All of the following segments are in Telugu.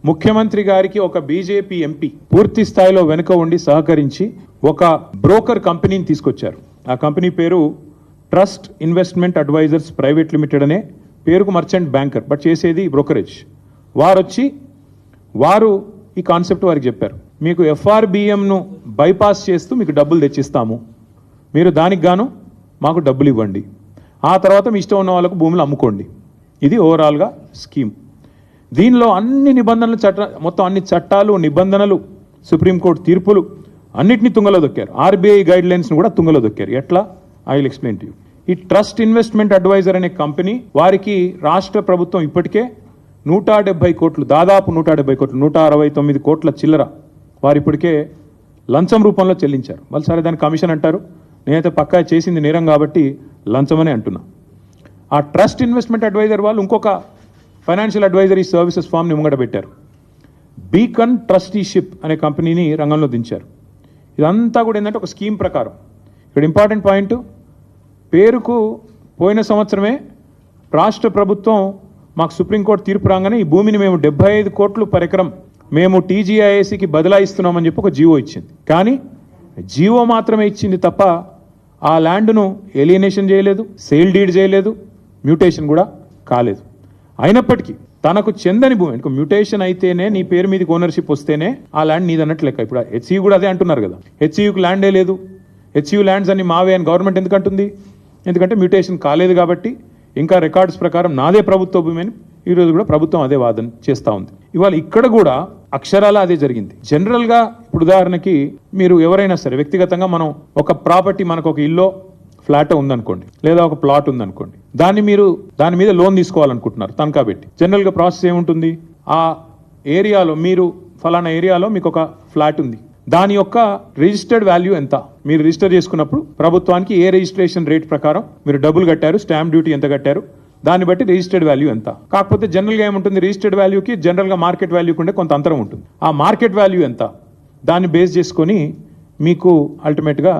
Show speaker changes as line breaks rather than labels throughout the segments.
ముఖ్యమంత్రి గారికి ఒక బీజేపీ ఎంపీ పూర్తి స్థాయిలో వెనుక ఉండి సహకరించి ఒక బ్రోకర్ కంపెనీని తీసుకొచ్చారు. ఆ కంపెనీ పేరు trust investment advisors private limited అనే పేరుకు మర్చెంట్ బ్యాంకర్, బట్ చేసేది బ్రోకరేజ్. వారు ఈ కాన్సెప్ట్ వారికి చెప్పారు, మీకు ఎఫ్ఆర్బిఎంను బైపాస్ చేస్తూ మీకు డబ్బులు తెచ్చిస్తాము, మీరు దానికి గాను మాకు డబ్బులు ఇవ్వండి, ఆ తర్వాత మీ ఇష్టం ఉన్న వాళ్ళకు భూములు అమ్ముకోండి. ఇది ఓవరాల్గా స్కీమ్. దీనిలో అన్ని నిబంధనలు మొత్తం అన్ని చట్టాలు నిబంధనలు సుప్రీంకోర్టు తీర్పులు అన్నిటినీ తుంగలో దొక్కారు. ఆర్బీఐ గైడ్ లైన్స్ను కూడా తుంగలో దొక్కారు. ఎట్లా? I will explain to you. ఈ ట్రస్ట్ ఇన్వెస్ట్మెంట్ అడ్వైజర్ అనే కంపెనీ వారికి రాష్ట్ర ప్రభుత్వం ఇప్పటికే 170 కోట్లు, దాదాపు 170 కోట్లు, 169 కోట్ల చిల్లర వారు ఇప్పటికే లంచం రూపంలో చెల్లించారు. వాళ్ళు సరే దాని కమిషన్ అంటారు, నేనైతే పక్కా చేసింది నేరం కాబట్టి లంచమనే అంటున్నా. ఆ ట్రస్ట్ ఇన్వెస్ట్మెంట్ అడ్వైజర్ వాళ్ళు ఇంకొక ఫైనాన్షియల్ అడ్వైజరీ సర్వీసెస్ ఫామ్ని ముంగట పెట్టారు. బీకన్ ట్రస్టీషిప్ అనే కంపెనీని రంగంలో దించారు. ఇదంతా కూడా ఏంటంటే ఒక స్కీమ్ ప్రకారం. ఇక్కడ ఇంపార్టెంట్ పాయింట్, పేరుకు పోయిన సంవత్సరమే రాష్ట్ర ప్రభుత్వం మాకు సుప్రీంకోర్టు తీర్పు రాగానే ఈ భూమిని మేము 75 కోట్లు పర్ ఎకరం మేము టీజీఐఏసీకి బదలాయిస్తున్నామని చెప్పి ఒక జీవో ఇచ్చింది. కానీ జీవో మాత్రమే ఇచ్చింది తప్ప ఆ ల్యాండ్ను ఏలియనేషన్ చేయలేదు, సేల్ డీడ్ చేయలేదు, మ్యూటేషన్ కూడా కాలేదు. అయినప్పటికీ తనకు చెందని భూమి, మ్యూటేషన్ అయితేనే నీ పేరు మీదకి ఓనర్షిప్ వస్తేనే ఆ ల్యాండ్ నీదన్నట్లు లెక్క. ఇప్పుడు హెచ్ఈ కూడా అదే అంటున్నారు కదా, హెచ్ఈకి ల్యాండే లేదు, హెచ్ఈ ల్యాండ్స్ అన్ని మావే అని గవర్నమెంట్ ఎందుకు అంటుంది? ఎందుకంటే మ్యూటేషన్ కాలేదు కాబట్టి ఇంకా రికార్డ్స్ ప్రకారం నాదే ప్రభుత్వ భూమి అని ఈరోజు కూడా ప్రభుత్వం అదే వాదన చేస్తూ ఉంది. ఇవాళ ఇక్కడ కూడా అక్షరాల అదే జరిగింది. జనరల్గా ఇప్పుడు ఉదాహరణకి మీరు ఎవరైనా సరే వ్యక్తిగతంగా మనం ఒక ప్రాపర్టీ, మనకు ఒక ఇల్లు ఫ్లాట్ ఉందనుకోండి, లేదా ఒక ప్లాట్ ఉందనుకోండి, దాని మీద లోన్ తీసుకోవాలనుకుంటున్నారు తనఖా పెట్టి. జనరల్గా ప్రాసెస్ ఏముంటుంది? ఆ ఏరియాలో మీరు ఫలానా ఏరియాలో మీకు ఒక ఫ్లాట్ ఉంది, దాని యొక్క రిజిస్టర్డ్ వాల్యూ ఎంత, మీరు రిజిస్టర్ చేసుకున్నప్పుడు ప్రభుత్వానికి ఏ రిజిస్ట్రేషన్ రేట్ ప్రకారం మీరు డబ్బులు కట్టారు, స్టాంప్ డ్యూటీ ఎంత కట్టారు, దాన్ని బట్టి రిజిస్టర్డ్ వాల్యూ ఎంత. కాకపోతే జనరల్గా ఏముంటుంది, రిజిస్టర్డ్ వాల్యూకి జనరల్గా మార్కెట్ వాల్యూకి ఉండే కొంత అంతరం ఉంటుంది. ఆ మార్కెట్ వాల్యూ ఎంత, దాన్ని బేస్ చేసుకొని మీకు అల్టిమేట్గా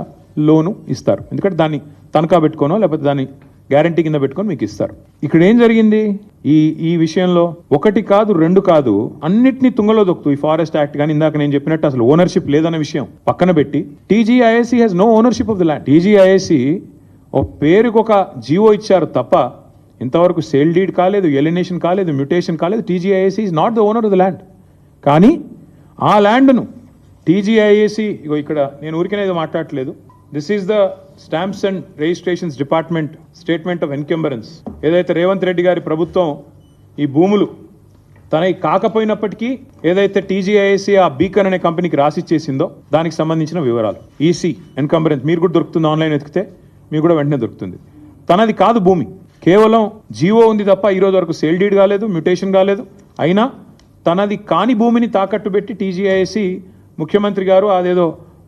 లోను ఇస్తారు. ఎందుకంటే దాన్ని తనఖా పెట్టుకోనో లేకపోతే దాన్ని గ్యారంటీ కింద పెట్టుకొని మీకు ఇస్తారు. ఇక్కడ ఏం జరిగింది ఈ విషయంలో? ఒకటి కాదు, రెండు కాదు, అన్నిటినీ తుంగలో దొక్కుతూ ఈ ఫారెస్ట్ యాక్ట్ కానీ ఇందాక నేను చెప్పినట్టు అసలు ఓనర్షిప్ లేదన్న విషయం పక్కన పెట్టి TGIAC has no ownership of the land. TGIAC ఒక పేరుకు ఒక జీవో ఇచ్చారు తప్ప ఇంతవరకు సేల్ డీడ్ కాలేదు, ఎలినేషన్ కాలేదు, మ్యూటేషన్ కాలేదు. TGIAC is not the owner of the land. కానీ ఆ ల్యాండ్ను టీజీఐఏసీ, ఇక్కడ నేను ఊరికనేది మాట్లాడట్లేదు, this is the stamps and registrations department statement of encumbrance. ఏదైతే రేవంత్ రెడ్డి గారి ప్రభుత్వం ఈ భూములు తనకి కాకపోయినప్పటికీ ఏదైతే టీజీఐఏసీ ఆ బీకన్ అనే కంపెనీకి రాసిచ్చేసిందో దానికి సంబంధించిన వివరాలు, ఈసీ ఎన్కంబరెన్స్ మీరు కూడా దొరుకుతుంది, ఆన్లైన్ వెతికితే మీకు కూడా వెంటనే దొరుకుతుంది. తనది కాదు భూమి, కేవలం జీవో ఉంది తప్ప ఈరోజు వరకు సేల్ డీడ్ కాలేదు, మ్యూటేషన్ కాలేదు. అయినా తనది కాని భూమిని తాకట్టు పెట్టి టీజీఐఏసీ ముఖ్యమంత్రి గారు అదేదో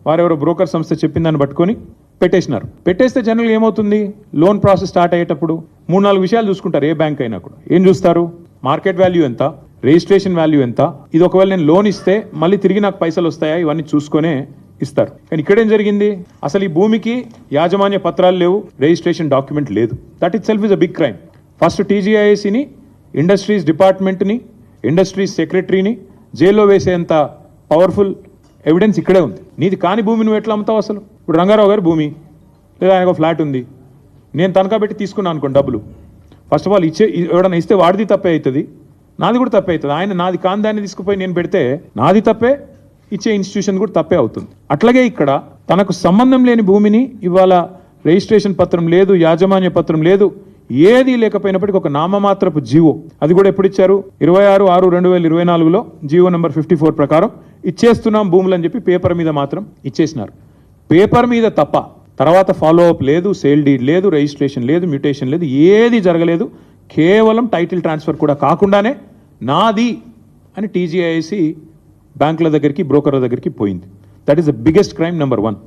వారెవరో బ్రోకర్ సంస్థ చెప్పిన దాన్ని పట్టుకొని పెట్టేసినారు. పెట్టేస్తే జనరల్గా ఏమవుతుంది, లోన్ ప్రాసెస్ స్టార్ట్ అయ్యేటప్పుడు 3-4 విషయాలు చూసుకుంటారు. ఏ బ్యాంక్ అయినా కూడా ఏం చూస్తారు? మార్కెట్ వాల్యూ ఎంత, రిజిస్ట్రేషన్ వాల్యూ ఎంత, ఇది ఒకవేళ నేను లోన్ ఇస్తే మళ్ళీ తిరిగి నాకు పైసలు వస్తాయా, ఇవన్నీ చూసుకొనే ఇస్తారు. కానీ ఇక్కడ ఏం జరిగింది, అసలు ఈ భూమికి యాజమాన్య పత్రాలు లేవు, రిజిస్ట్రేషన్ డాక్యుమెంట్ లేదు. That itself is a big crime. First టీజీఐఏసీని, ఇండస్ట్రీస్ డిపార్ట్మెంట్ని, ఇండస్ట్రీస్ సెక్రటరీని జైల్లో వేసేంత పవర్ఫుల్ ఎవిడెన్స్ ఇక్కడే ఉంది. నీది కాని భూమి నువ్వు ఎట్లా అమ్ముతావు? అసలు ఇప్పుడు రంగారావు గారి భూమి లేదా ఆయనకు ఫ్లాట్ ఉంది, నేను తనఖా పెట్టి తీసుకున్నాను అనుకోండి డబ్బులు. ఫస్ట్ ఆఫ్ ఆల్ ఎవడన్నా ఇస్తే వాడిది తప్పే అవుతుంది, నాది కూడా తప్పే అవుతుంది. ఆయన నాది కాని దాన్ని తీసుకుపోయి నేను పెడితే నాది తప్పే, ఇచ్చే ఇన్స్టిట్యూషన్ కూడా తప్పే అవుతుంది. అట్లాగే ఇక్కడ తనకు సంబంధం లేని భూమిని ఇవాళ రిజిస్ట్రేషన్ పత్రం లేదు, యాజమాన్య పత్రం లేదు, ఏది లేకపోయినప్పటికీ ఒక నామమాత్రపు జీవో, అది కూడా ఎప్పుడు ఇచ్చారు? 26/6/2024లో జీవో నెంబర్ 54 ప్రకారం ఇచ్చేస్తున్నాం భూములు అని చెప్పి పేపర్ మీద మాత్రం ఇచ్చేసినారు. పేపర్ మీద తప్ప తర్వాత ఫాలో అప్ లేదు, సేల్ డీడ్ లేదు, రిజిస్ట్రేషన్ లేదు, మ్యూటేషన్ లేదు, ఏది జరగలేదు. కేవలం టైటిల్ ట్రాన్స్ఫర్ కూడా కాకుండానే నాది అని టీజీఐఏసీ బ్యాంకుల దగ్గరికి, బ్రోకర్ల దగ్గరికి పోయింది. That is the biggest crime number 1.